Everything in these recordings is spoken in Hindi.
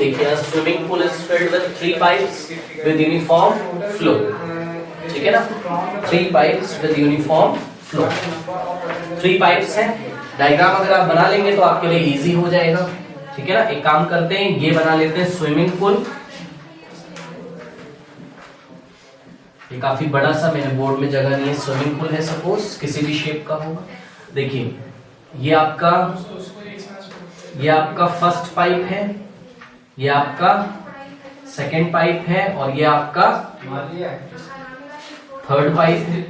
देखिए swimming pool is filled with 3 pipes with uniform flow, ठीक है ना, 3 pipes with uniform flow, 3 pipes हैं। डायग्राम अगर आप बना लेंगे तो आपके लिए इजी हो जाएगा, ठीक है ना। एक काम करते हैं, ये बना लेते हैं स्विमिंग पूल, ये काफी बड़ा सा मेरे बोर्ड में जगह नहीं है, स्विमिंग पूल है सपोज, किसी भी शेप का होगा। देखिए ये आपका फर्स्ट पाइप है, ये आपका सेकेंड पाइप है और ये आपका थर्ड पाइप है,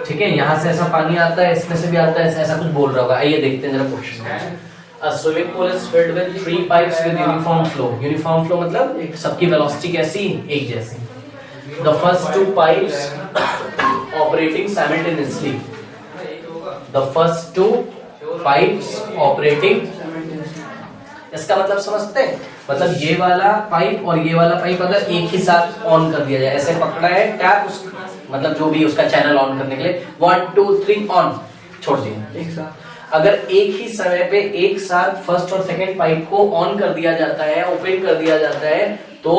ठीक है। यहां से ऐसा पानी आता है, इसमें से भी आता है, ऐसा कुछ बोल रहा होगा। आइए देखते हैं जरा question. A swimming pool is filled with 3 pipes with uniform flow. Uniform flow मतलब सबकी वेलोसिटी कैसी, एक जैसी। The first 2 pipes operating simultaneously. The first 2 pipes operating, इसका मतलब समझते हैं, मतलब ये वाला पाइप और ये वाला पाइप अगर एक ही साथ ऑन कर दिया जाए, ऐसे पकड़ा है टैप, मतलब जो भी उसका चैनल ऑन करने के लिए 1 2 3 ऑन, छोड़ दिया एक साथ। अगर एक ही समय पे एक साथ फर्स्ट और सेकंड पाइप को ऑन कर दिया जाता है, ओपन कर दिया जाता है, तो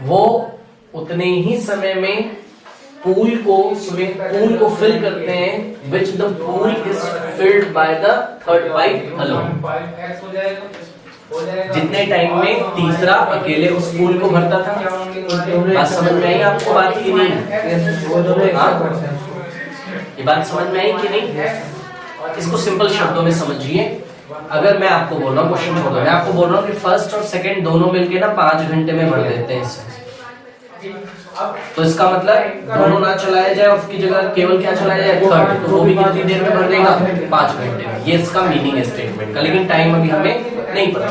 वो उतने ही समय में पूल को फिल करते हैं, which the pool is filled by the third pipe alone. जितने टाइम में तीसरा अकेले उस पूल को भरता था। बात समझ में आई आपको, बात की नहीं? ये बात समझ में आई कि नहीं? इसको सिंपल शब्दों में समझिए। अगर मैं आपको बोल रहा हूँ, क्वेश्चन छोड़ दो, मैं आपको बोल रहा हूँ कि फर्स्ट और सेकंड दोनों मिलके ना 5 घंटे में भर देते हैं इसे, तो इसका मतलब दोनों ना चलाया जाए, उसकी जगह केवल क्या चलाया जाए, थर्ड, तो वो भी कितनी देर में भर देगा, 5 घंटे में। ये इसका मीनिंग है स्टेटमेंट का, लेकिन टाइम अभी हमें नहीं पता।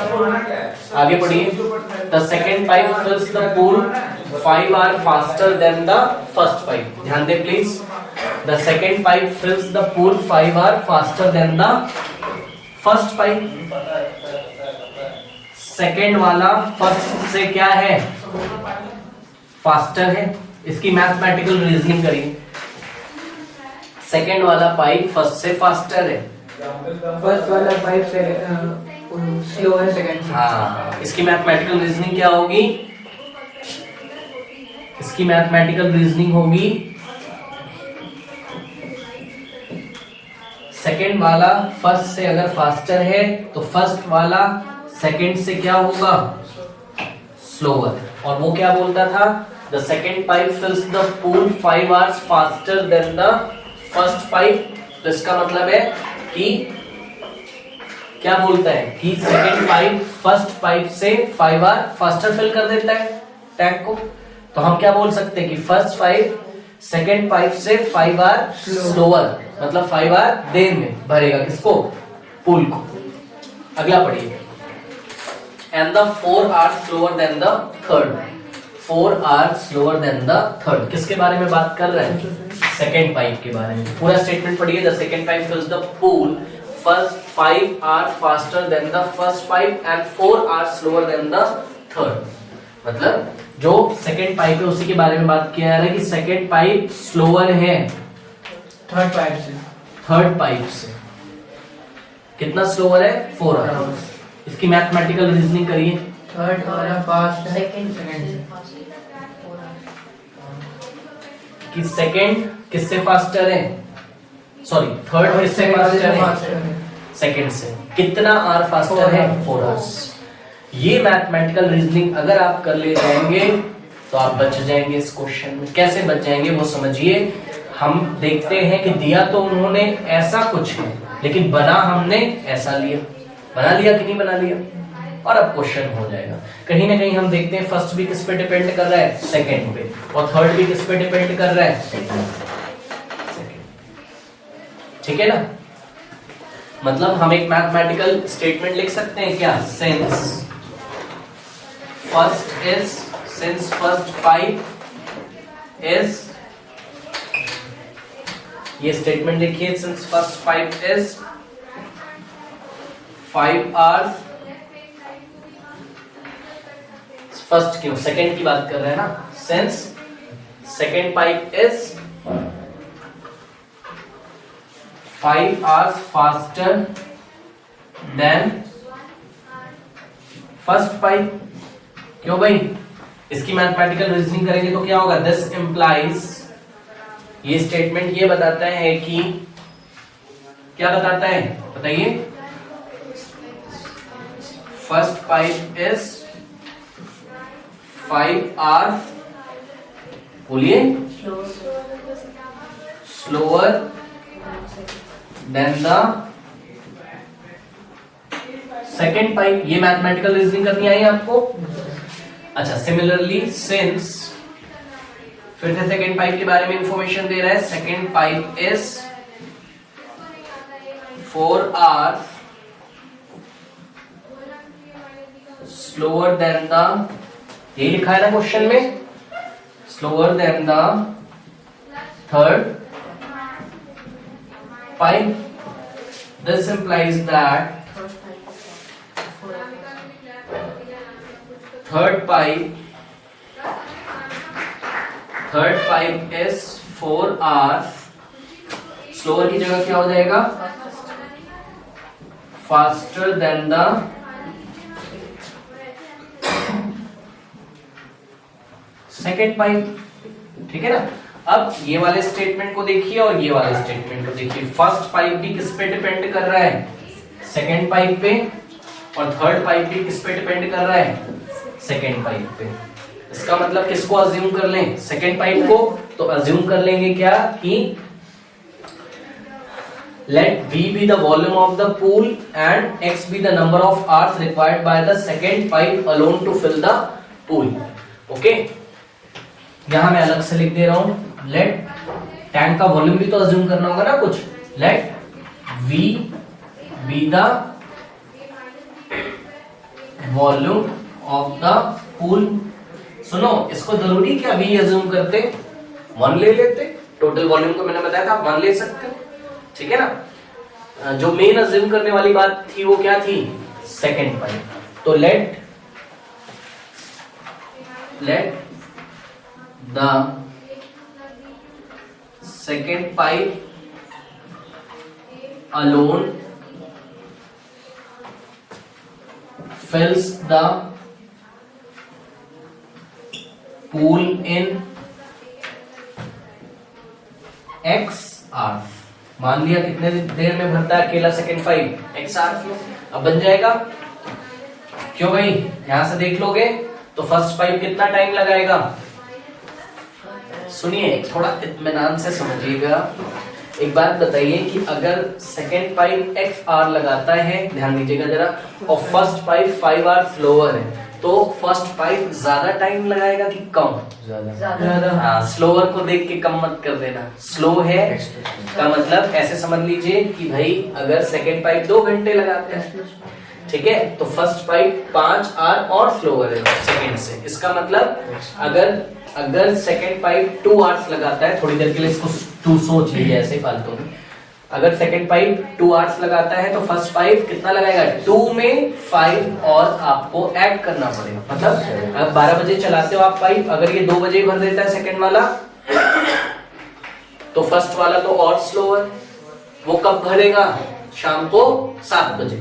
आगे पढ़िए। The second pipe fills the pool 5 hour faster than the first pipe. ध्यान दे please, the second pipe fills the pool 5 hour faster than the first pipe. Second वाला फर्स्ट से क्या है, फास्टर है। इसकी मैथमेटिकल रीजनिंग करिए। सेकंड वाला पाइप फर्स्ट से फास्टर है, फर्स्ट वाला पाइप से स्लो है सेकंड से। हाँ, इसकी मैथमेटिकल रीजनिंग क्या होगी, इसकी मैथमेटिकल रीजनिंग होगी सेकंड वाला फर्स्ट से अगर फास्टर है तो फर्स्ट वाला सेकंड से क्या होगा, स्लोअर। और वो क्या बोलता था, the second pipe fills the pool 5 hours faster than the first pipe. तो इसका मतलब है कि क्या बोलता है कि सेकंड पाइप फर्स्ट पाइप से 5 आवर फास्टर फिल कर देता है टैंक को। तो हम क्या बोल सकते हैं कि फर्स्ट पाइप सेकंड पाइप से 5 आवर स्लोअर, मतलब 5 आवर देर में भरेगा किसको, पूल को। अगला पढ़िए। And the 4 hour slower than the third. 4 hour slower than the third किसके बारे में बात कर रहे हैं, सेकंड पाइप के बारे में। पूरा स्टेटमेंट पढ़िए। The second pipe fills the pool first 5 hour faster than the first pipe and 4 hour slower than the third. मतलब जो सेकंड पाइप है उसी के बारे में बात किया जा रहा है कि सेकंड पाइप स्लोअर है थर्ड पाइप से। थर्ड पाइप से कितना स्लोअर है, 4 आवर्स। इसकी मैथमेटिकल रीजनिंग करिए। थर्ड वाला फास्ट है, सेकंड कि सेकंड किससे फास्टर है, सॉरी थर्ड किससे फास्टर है, सेकंड से। कितना आवर फास्टर है, 4 आवर्स। ये मैथमेटिकल रीजनिंग अगर आप कर ले जाएंगे तो आप बच जाएंगे इस क्वेश्चन में। कैसे बच जाएंगे वो समझिए। हम देखते हैं कि दिया तो उन्होंने ऐसा कुछ है, लेकिन बना हमने ऐसा लिया। बना लिया कि नहीं बना लिया, और अब क्वेश्चन हो जाएगा। कहीं ना कहीं हम देखते हैं फर्स्ट भी किस पे डिपेंड कर रहा है, सेकंड पे, और थर्ड भी किस पे डिपेंड कर रहा है, सेकंड। ठीक है ना। मतलब हम एक मैथमेटिकल स्टेटमेंट लिख सकते हैं क्या, सिंस फर्स्ट पाइप इज, ये स्टेटमेंट देखिए, since first pipe is 5 hours. First क्यों, सेकंड की बात कर रहे हैं ना। Since second pipe is 5 hours faster than first pipe, क्यों भाई? इसकी मैथमेटिकल रीजनिंग करेंगे तो क्या होगा? दिस इंप्लाइज, ये स्टेटमेंट ये बताता है कि, क्या बताता है बताइए? फर्स्ट पाइप इज 5 आवर, बोलिए, slower than the second pipe. ये मैथमेटिकल रीजनिंग करनी आई आपको? अच्छा, सिमिलरली सिंस, फिर से सेकेंड पाइप के बारे में इंफॉर्मेशन दे रहा है। Second pipe is 4 hours slower than the, यही लिखा है ना क्वेश्चन में, slower than the third pipe. This implies that third pipe is 4 hours, slower की जगह क्या हो जाएगा? faster than the second pipe, ठीक है ना? अब ये वाले स्टेटमेंट को देखिए और ये वाले स्टेटमेंट को देखिए। फर्स्ट पाइप भी किस पे डिपेंड कर रहा है? सेकेंड पाइप पे, और थर्ड पाइप भी किस पे डिपेंड कर रहा है? सेकेंड पाइप पे। इसका मतलब किसको अज्यूम कर लें? सेकेंड पाइप को। तो अज्यूम कर लेंगे क्या कि let V be the volume of the pool and X be the number of hours required by the second pipe alone to fill the pool. Okay? यहां मैं अलग से लिख दे रहा हूं, let टैंक का वॉल्यूम भी तो अज्यूम करना होगा ना कुछ। let V be the volume of the pool। सुनो, इसको जरूरी क्या V अज्यूम करते? 1 ले लेते, टोटल वॉल्यूम को मैंने बताया था आप 1 ले सकते हो, ठीक है ना? जो मेन अज्यूम करने वाली बात थी वो क्या थी? Second pipe. तो let the second pipe alone fills the pool in X hours। मान लिया कितने देर में भरता है अकेला सेकेंड पाइप? X hours में। अब बन जाएगा, क्यों भाई? यहां से देख लोगे तो फर्स्ट पाइप कितना टाइम लगाएगा? सुनिए, थोड़ा इत्मीनान से समझिएगा। एक बात बताइए कि अगर सेकेंड पाइप x आवर लगाता है, ध्यान दीजिएगा जरा, और फर्स्ट पाइप 5 आवर स्लोअर है, तो फर्स्ट पाइप ज्यादा टाइम लगाएगा कि कम? ज्यादा। हाँ, स्लोअर को देख के कम मत कर देना। स्लो है का मतलब ऐसे समझ लीजिए कि भाई अगर सेकेंड पाइप 2 घंटे लगाते हैं, ठीक है, तो फर्स्ट पाइप 5 आवर और स्लोअर है सेकेंड से। इसका मतलब अगर सेकेंड पाइप 2 आवर्स लगाता है, थोड़ी देर के लिए इसको 2 सोच लीजिए ऐसे फालतू में, अगर सेकेंड पाइप 2 आवर्स लगाता है तो फर्स्ट पाइप कितना लगाएगा? 2 में 5 और आपको ऐड करना पड़ेगा। मतलब अब 12 बजे चलाते हो आप पाइप, अगर ये 2 बजे भर देता है सेकेंड वाला, तो फर्स्ट वाला तो और स्लोअर, वो कब भरेगा? शाम को 7 बजे,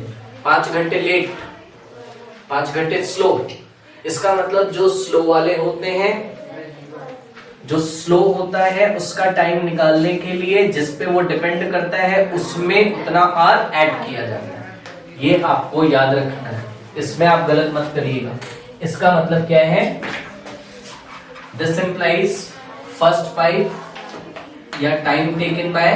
5 घंटे लेट, 5 घंटे स्लो। इसका मतलब जो स्लो वाले होते हैं, जो स्लो होता है उसका टाइम निकालने के लिए जिस पे वो डिपेंड करता है उसमें उतना आर ऐड किया जाता है। ये आपको याद रखना है, इसमें आप गलत मत करिएगा। इसका मतलब क्या है? दिस इंप्लाइज फर्स्ट पाइप या time taken bye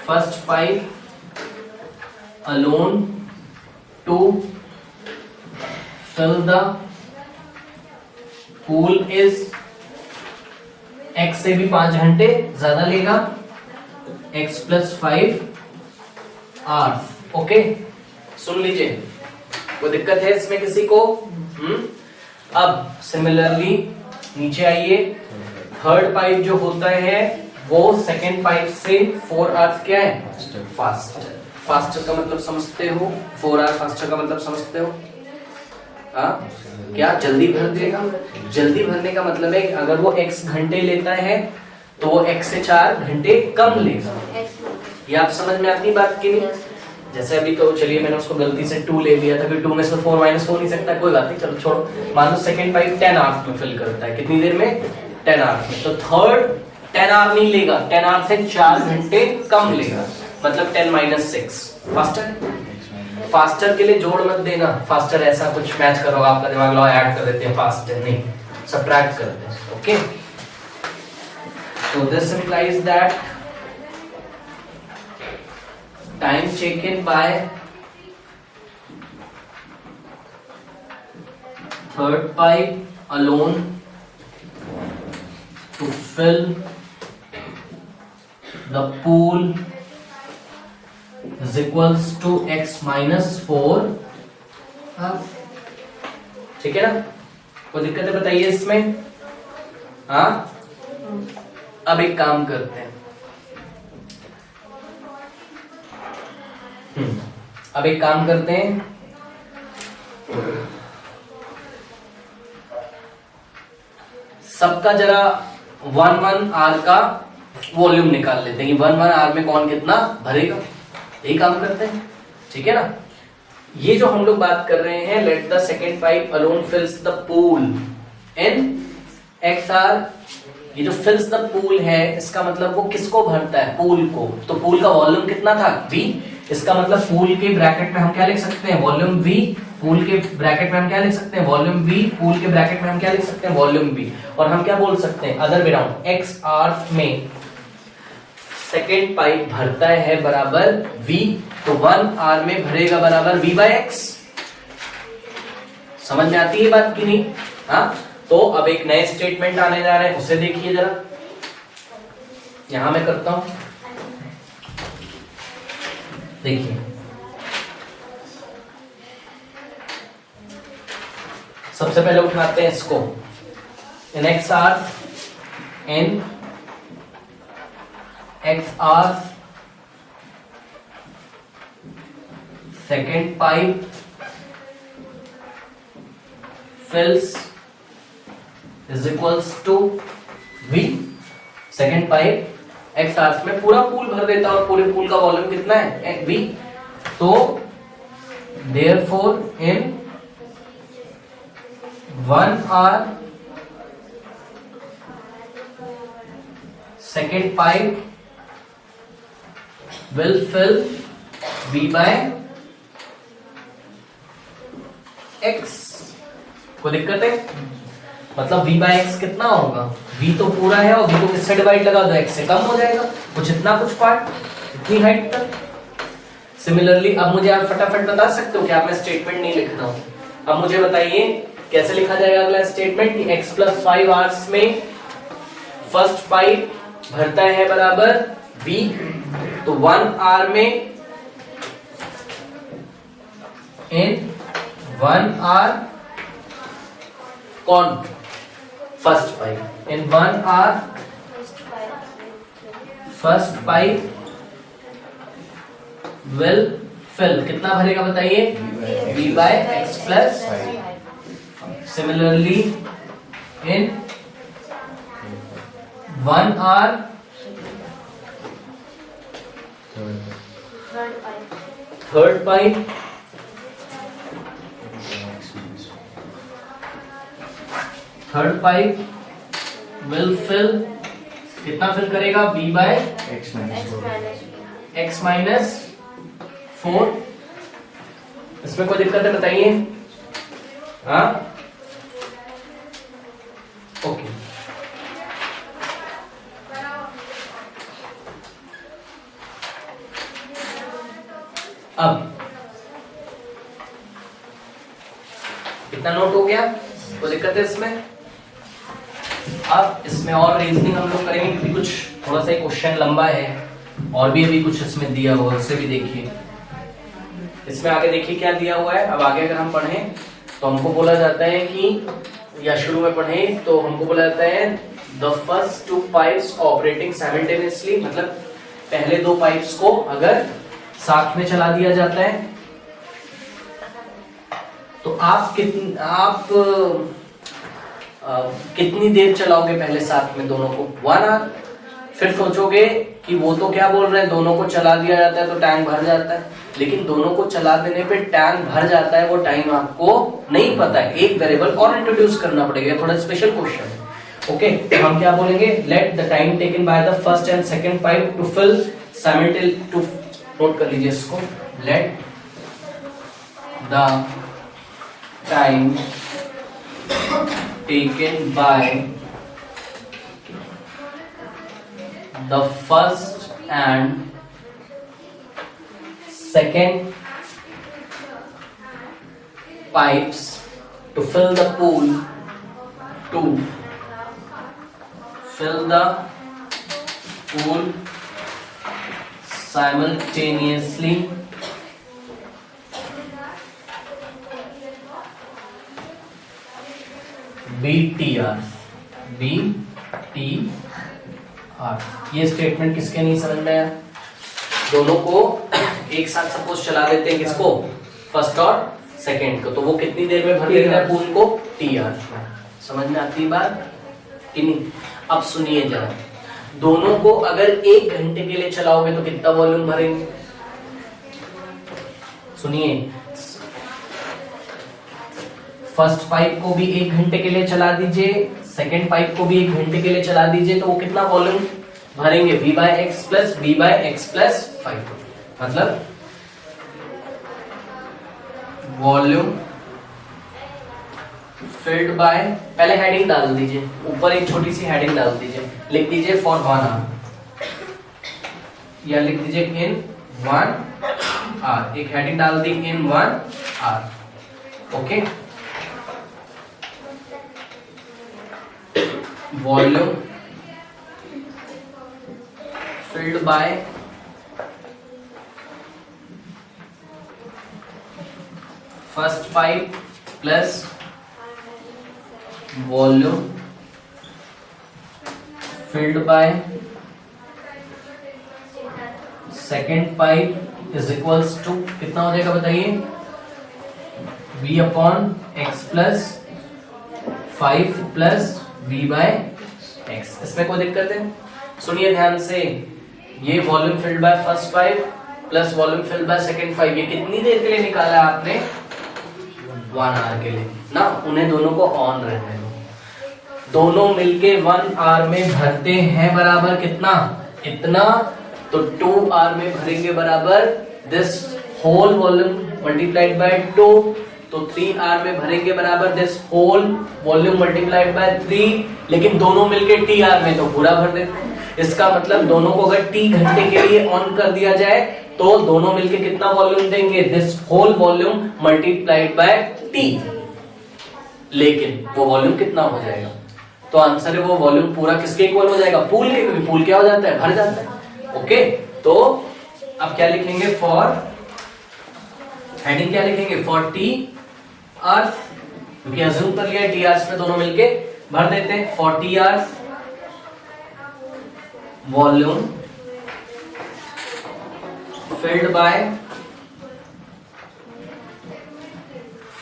first pipe alone to fill the pool is x से भी 5 घंटे ज्यादा लेगा, x + 5 hours। ओके, सुन लीजिए, कोई दिक्कत है इसमें किसी को? अब सिमिलरली नीचे आइए, थर्ड पाइप जो होता है वो सेकेंड पाइप से 4 आवर्स क्या है? फास्टर। फास्टर का मतलब समझते हो? 4 आवर फास्टर का मतलब समझते हो? हाँ, क्या जल्दी भर देगा? जल्दी भरने का मतलब है कि अगर वो x घंटे लेता है तो वो x से 4 घंटे कम लेगा। ये आप समझ में आती बात की नहीं? जैसे अभी तो चलिए मैंने उसको गलती से 2 ले लिया था, फिर 2 में से 4 माइनस हो नहीं सकता, कोई बात नहीं, चलो छोड़ो। मान लो सेकंड पाइप 10 आवर्स में फिल करता है, कितनी देर में? 10 आवर्स में। तो थर्ड 10 आवर नहीं लेगा, 10 आवर से 4 घंटे कम लेगा, मतलब 10 माइनस 6 फास्टर। फास्टर के लिए जोड़ मत देना, फास्टर ऐसा कुछ मैच करो, आपका दिमाग लो ऐड कर देते हैं, फास्टर नहीं, सब्ट्रैक्ट करते हैं। Okay, so this implies that time taken by third pipe alone to fill the pool is equals to x minus 4। ठीक है ना? कोई दिक्कत है बताइए इसमें? हाँ, अब एक काम करते हैं, अब एक काम करते हैं, सबका जरा 1 आर का वॉल्यूम निकाल लेते हैं, 1 आर में कौन कितना भरेगा, यही काम करते हैं। ठीक है ना? ये जो हम लोग बात कर रहे हैं, let the second pipe alone fills the pool in x R, ये जो फिल्स द पूल है इसका मतलब वो किसको भरता है? पूल को। तो पूल का वॉल्यूम कितना था? V। इसका मतलब पूल के ब्रैकेट में हम क्या लिख सकते हैं? Volume V। पूल के ब्रैकेट में हम क्या लिख सकते हैं? Volume V। पूल के ब्रैकेट में हम क्या लिख सकते हैं? Volume V। और हम क्या बोल सकते हैं other way round, X R में सेकेंड पाइप भरता है बराबर V, तो 1 आर में भरेगा बराबर V बाय एक्स। समझ में आती है बात की नहीं? हाँ, तो अब एक नए स्टेटमेंट आने जा रहे हैं, उसे देखिए जरा, यहां मैं करता हूं, देखिए सबसे पहले उठाते हैं इसको, in x hour, in x hour second pipe fills is equals to V। Second pipe x hours में पूरा पूल भर देता है और पूरे पूल का वॉल्यूम कितना है? V। तो therefore in 1 hour second pipe will fill V by X। कोई दिक्कत है? मतलब V by X कितना होगा? V तो पूरा है और V को किससे डिवाइड लगा दो? X से कम हो जाएगा, कुछ इतना कुछ पार्ट, इतनी हाइट तक। सिमिलरली अब मुझे आप फटाफट बता सकते हो कि आप मैं स्टेटमेंट नहीं लिख रहा हूं, अब मुझे बताइए कैसे लिखा जाएगा अगला स्टेटमेंट कि x + 5 आवर्स में फर्स्ट पाइप भरता है बराबर V, तो 1 आवर में इन 1 आवर कौन? First pipe. In 1 hour first pipe will fill, कितना भरेगा बताइए? V by x plus 5। Similarly in 1 hour third pipe will fill, कितना फिल करेगा? V by x minus 4। इसमें कोई दिक्कत है बताइए? हाँ, ओके। अब कितना नोट हो गया? कोई दिक्कत है इसमें? अब इसमें और रीजनिंग हम लोग करेंगे क्योंकि कुछ थोड़ा सा क्वेश्चन लंबा है और भी अभी कुछ इसमें दिया हुआ है, उससे भी देखिए। इसमें आगे देखिए क्या दिया हुआ है। अब आगे अगर हम पढ़ें तो हमको बोला जाता है कि, या शुरू में पढ़ें तो हमको बोला जाता है the first 2 pipes operating simultaneously, मतलब पहले 2 पाइप्स को अगर साथ में चला दिया जाता है तो आप कितनी देर चलाओगे पहले साथ में दोनों को? 1 आवर। फिर सोचोगे कि वो तो क्या बोल रहे हैं, दोनों को चला दिया जाता है तो टैंक भर जाता है, लेकिन दोनों को चला देने पे टैंक भर जाता है वो टाइम आपको नहीं पता है। एक वेरिएबल और इंट्रोड्यूस करना पड़ेगा, थोड़ा स्पेशल क्वेश्चन है। ओके, तो हम क्या बोलेंगे, let the time taken by the first and second pipe to fill simultaneously, टू नोट कर लीजिए इसको, let the time taken by the first and second pipes to fill the pool simultaneously BTR। ये स्टेटमेंट किसके नहीं समझ में आया? दोनों को एक साथ सपोज चला देते हैं, किसको, फर्स्ट और सेकंड को, तो वो कितनी देर में भर लेता है पूल को? TR। समझ में आती बात कि नहीं? अब सुनिए जरा, दोनों को अगर 1 घंटे के लिए चलाओगे तो कितना वॉल्यूम भरेंगे? सुनिए, फर्स्ट पाइप को भी 1 घंटे के लिए चला दीजिए, सेकेंड पाइप को भी 1 घंटे के लिए चला दीजिए, तो वो कितना वॉल्यूम भरेंगे? V by x plus V by x plus 5। मतलब वॉल्यूम फिल्ड बाय, पहले हेडिंग डाल दीजिए, ऊपर एक छोटी सी हेडिंग डाल दीजिए, लिख दीजिए फॉर 1 आवर, या लिख दीजिए इन 1 आवर। एक हेडिंग डाल दी in 1 hour. Okay, volume filled by first pipe plus volume filled by second pipe is equals to कितना हो जाएगा बताइए? V upon x plus 5 plus V by x। इसमें कोई दिक्कत है? सुनिए ध्यान से, ये volume filled by first pipe plus volume filled by second pipe, ये कितनी देर के लिए निकाला है आपने? 1 आवर के लिए ना। उन्हें दोनों को ऑन रहने दो, दोनों मिलके 1 आवर में भरते हैं बराबर कितना? इतना। तो 2 आवर में भरेंगे बराबर this whole volume multiplied by 2, तो 3 आवर में भरेंगे बराबर this whole volume multiplied by 3, लेकिन दोनों मिलके T आवर में तो पूरा भर देते हैं। इसका मतलब दोनों को अगर T घंटे के लिए ऑन कर दिया जाए तो दोनों मिलके कितना वॉल्यूम देंगे? This whole volume multiplied by T। लेकिन वो वॉल्यूम कितना हो जाएगा? तो आंसर है वो वॉल्यूम पूरा किसके इक्वल हो जाएगा? पूल के, क्योंकि पूल क्या हो जाता है? भर जाता है। ओके, तो अब क्या लिखेंगे? फॉर, हेडिंग क्या लिखेंगे? फॉर T आवर्स, क्योंकि अज्यूम कर लिया T आवर्स में दोनों मिलके भर देते हैं। 40 hours volume filled by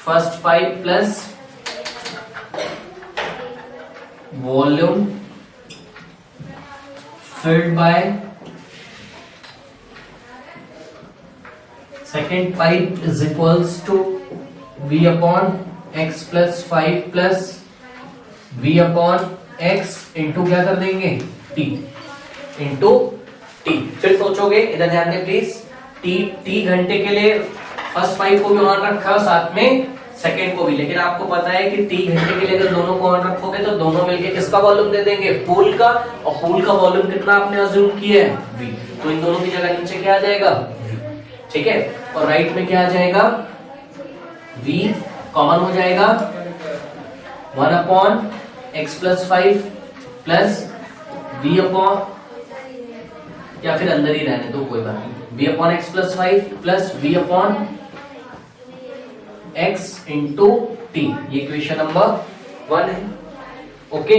first pipe plus volume filled by second pipe is equals to V upon x plus 5 plus V upon x into क्या कर देंगे? T into T। फिर सोचोगे, इधर ध्यान दें प्लीज, T घंटे के लिए फर्स्ट पाइप को भी ऑन रखा है, साथ में सेकेंड को भी, लेकिन आपको पता है कि T घंटे के लिए अगर दोनों को ऑन रखोगे तो दोनों मिलके किसका वॉल्यूम दे देंगे? पूल का। और पूल का वॉल्यूम कितना आपने अज्यूम किया है? V। तो इन दोनों की जगह नीचे क्या आ जाएगा? V। ठीक है, और राइट में क्या आ जाएगा? V कॉमन हो जाएगा, 1 upon x plus 5 plus V upon, या फिर अंदर ही रहने दो कोई बात नहीं, V upon x plus 5 plus V upon x into T। ये इक्वेशन नंबर 1 है। ओके,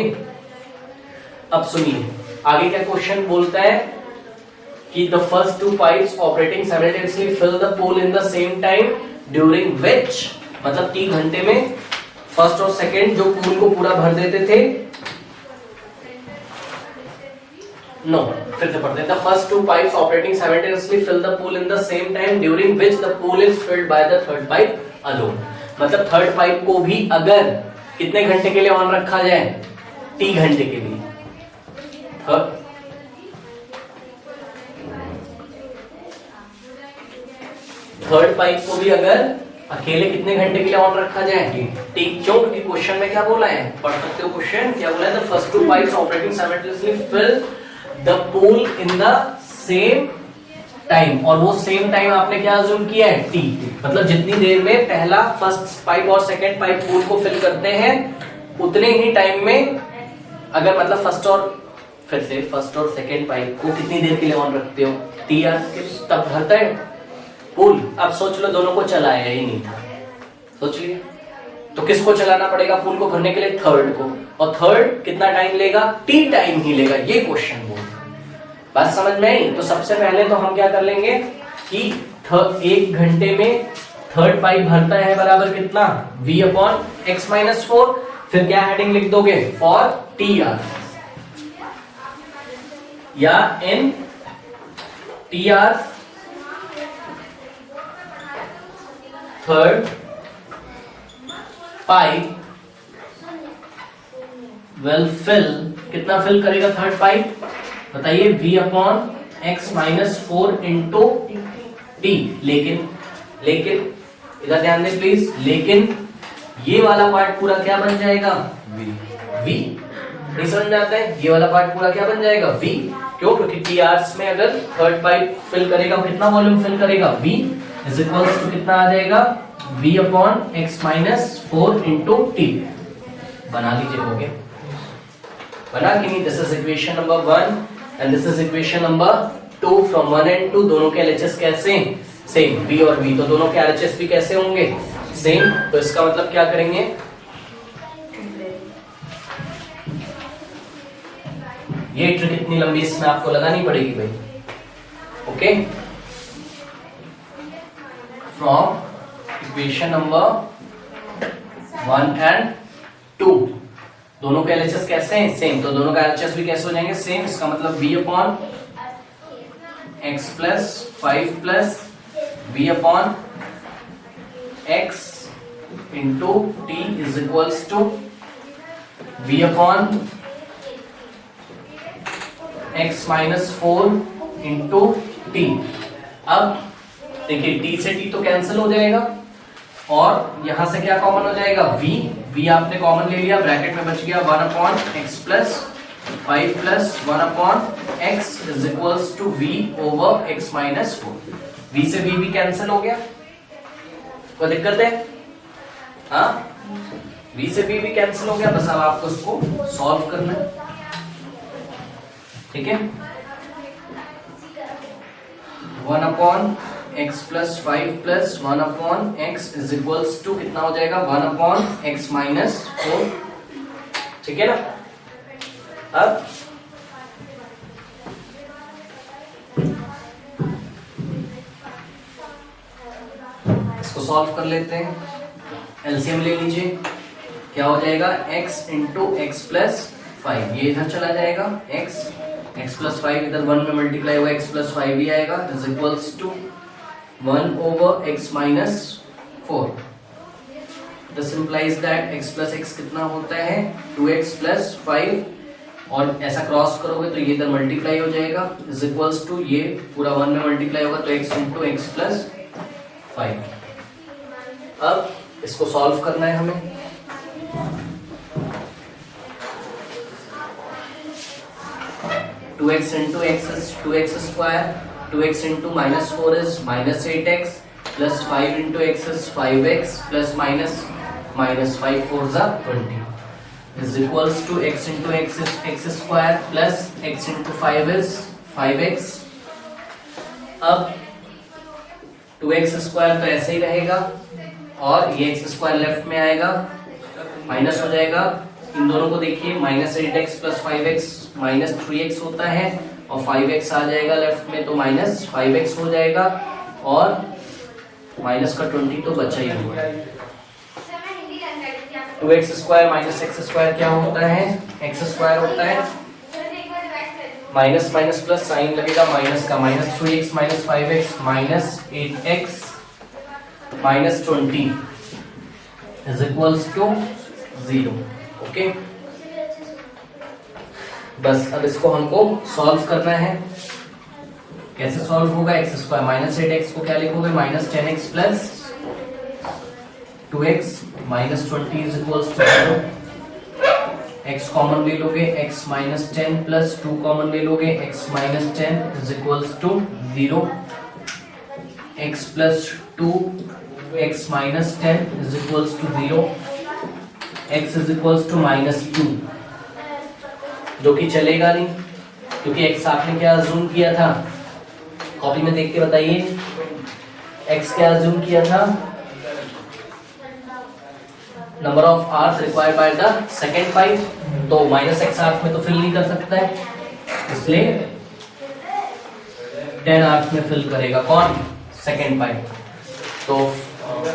अब सुनिए आगे क्या क्वेश्चन बोलता है कि the first 2 pipes operating simultaneously fill the pool in the same time during which मतलब t घंटे में फर्स्ट और सेकंड जो पूल को पूरा भर देते थे। नो, फिर से पढ़ते हैं। The first two pipes operating simultaneously fill the pool in the same time during which the pool is filled by the third pipe alone। मतलब थर्ड पाइप को भी अगर कितने घंटे के लिए ऑन रखा जाए, t घंटे के लिए, थर्ड पाइप को भी अगर अकेले कितने घंटे के लिए ऑन रखा जाए, t। क्यों? क्योंकि क्वेश्चन में क्या बोला है, पढ़ सकते हो क्वेश्चन क्या बोला है, the first two pipes operating simultaneously fill the pool in the same time, और वो सेम टाइम आपने क्या अज्यूम किया है, t। मतलब जितनी देर में पहला फर्स्ट पाइप और सेकंड पाइप पूल को फिल करते हैं उतने ही टाइम में अगर मतलब फर्स्ट और सेकंड पाइप को कितनी देर के लिए ऑन रखते हो, t आवर्स, तब भरता है पूल। अब सोच लो दोनों को चलाया ही नहीं था, सोच लिया, तो किसको चलाना पड़ेगा पूल को भरने के लिए, थर्ड को, और थर्ड कितना टाइम लेगा, t टाइम ही लेगा, ये क्वेश्चन बोल। बात समझ में आई? तो सबसे पहले तो हम क्या कर लेंगे कि एक घंटे में थर्ड पाइप भरता है बराबर कितना, v अपॉन x माइनस 4। फिर क्या हेडिंग लिख दोगे, फॉर t आवर्स या in t hours third pipe will fill, कितना फिल करेगा थर्ड पाइप बताइए, v upon x minus 4 into t। लेकिन इधर ध्यान दें प्लीज, लेकिन ये वाला पार्ट पूरा क्या बन जाएगा, v। नहीं समझ में आता है, ये वाला पार्ट पूरा क्या बन जाएगा, v। क्यों? क्योंकि t आवर्स में अगर थर्ड पाइप फिल करेगा कितना वॉल्यूम फिल करेगा, v इज इक्वल्स टू कितना आ जाएगा, v upon x minus 4 into t। बना लीजिए, हो गया, बना कि नहीं। This is equation number 1 and this is equation number 2 from 1 and 2। दोनों के एलएचएस कैसे, सेम, v और v, तो दोनों के आरएचएस भी कैसे होंगे, सेम। तो इसका मतलब क्या करेंगे, ये ट्रिक इतनी लंबी इसमें आपको लगानी पड़ेगी भाई, okay. From equation number 1 and 2 दोनों के एलएचएस कैसे हैं, सेम, तो दोनों का एलएचएस भी कैसे हो जाएंगे, सेम। इसका मतलब v upon x plus 5 plus v upon x into t is equals to v upon x minus 4 into t। अब देखिए t से t तो कैंसिल हो जाएगा और यहां से क्या कॉमन हो जाएगा, v आपने कॉमन ले लिया, ब्रैकेट में बच गया 1 upon x plus 5 plus 1 upon x is equals to v over x minus 4। v से v भी कैंसिल हो गया, कोई दिक्कत है, हाँ, v से v भी कैंसिल हो गया, बस अब आपको इसको सॉल्व करना है, ठीक है। 1 upon x plus 5 plus 1 upon x is equals to कितना हो जाएगा, 1 अपॉन x माइनस 4, ठीक है ना। अब इसको सॉल्व कर लेते हैं, एलसीएम ले लीजिए, क्या हो जाएगा, x इंटू एक्स प्लस 5, ये इधर चला जाएगा, x प्लस 5 इधर 1 में मल्टीप्लाई हुआ, x प्लस 5 भी आएगा, is equals to 1 over x minus 4। This implies that x plus x कितना होता है, 2x प्लस 5, और ऐसा क्रॉस करोगे तो ये इधर मल्टीप्लाई हो जाएगा, इज इक्वल्स टू ये पूरा 1 में मल्टीप्लाई होगा तो x इंटू एक्स प्लस 5। अब इसको सॉल्व करना है हमें, two x into x is 2x square, 2x into minus 4 is minus 8x, plus 5 into x is 5x, plus minus 5 4 जा 20 is equals to x into x is x square plus x into 5 is 5x। अब 2x स्क्वायर तो ऐसे ही रहेगा और ये x स्क्वायर लेफ्ट में आएगा, माइनस हो जाएगा, इन दोनों को देखिए, minus 8x plus 5x minus 3x होता है और 5x आ जाएगा लेफ्ट में तो माइनस 5x हो जाएगा और माइनस का 20 तो बचा ही होगा, 2x² माइनस x² क्या होता है, x² होता है, माइनस माइनस प्लस साइन लगेगा माइनस का, minus 3x minus 5x minus 8x minus 20 is equals to 0। Okay, बस अब इसको हमको सॉल्व करना है। कैसे सॉल्व होगा, x² माइनस 8x को क्या लिखोगे, minus 10x plus 2x minus 20 is equals to 0। x common ले लोगे, x माइनस 10 प्लस 2 कॉमन ले लोगे, x minus 10 is equals to 0। x plus 2 x minus 10 is equals to 0। x is equals to minus 2, जो कि चलेगा नहीं क्योंकि x आपने क्या अज्यूम किया था, कॉपी में देख के बताइए, x क्या अज्यूम किया था, number of hours required by the second pipe, तो माइनस x आर्स में तो फिल नहीं कर सकता है, इसलिए 10 आर्स में फिल करेगा कौन, सेकेंड पाइप। तो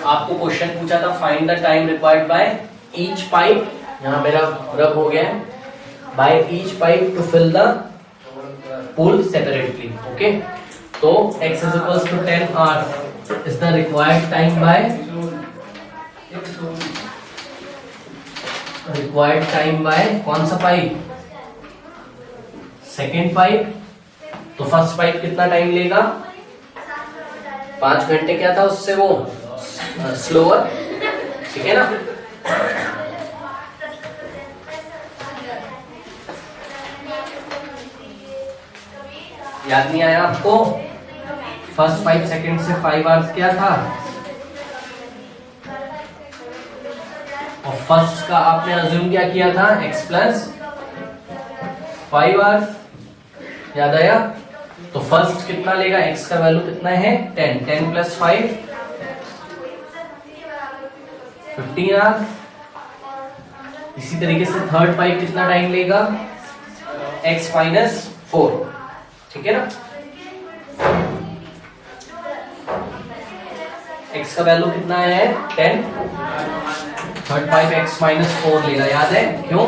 आपको क्वेश्चन पूछा था find the time required by each pipe, यहाँ मेरा रब हो गया है, by each pipe to fill the pool separately। ओके, तो x is equals to 10 hours is the required time by कौन सा पाइप, सेकेंड पाइप। तो फर्स्ट पाइप कितना टाइम लेगा, 5 घंटे क्या था उससे वो स्लोअर, ठीक है ना। याद नहीं आया आपको, फर्स्ट 5 सेकेंड से 5 आवर्स क्या था, और फर्स्ट का आपने अज्यूम क्या किया था, x प्लस 5 आवर्स, याद आया। तो फर्स्ट कितना लेगा, x का वैल्यू कितना है 10, 10 प्लस 5 15 आवर्स। इसी तरीके से थर्ड पाइप कितना टाइम लेगा, x माइनस 4, ठीक है ना। x का वैल्यू कितना है 10, थर्ड पाइप x माइनस 4 लेगा, याद है क्यों,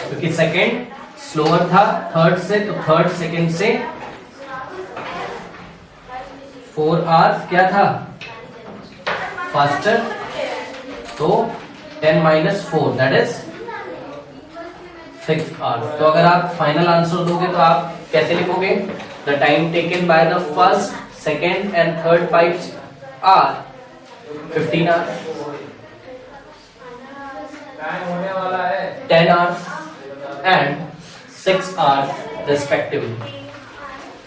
क्योंकि सेकेंड स्लोअर था थर्ड से, तो थर्ड सेकेंड से 4 आवर्स क्या था फास्टर, तो 10 माइनस 4 दैट इज 6 आवर्स। तो अगर आप फाइनल आंसर दोगे तो आप कैसे लिखोगे, the time taken by the first, second and third pipes are 15 hours, time होने वाला है 10 आवर्स एंड 6 आवर्स respectively।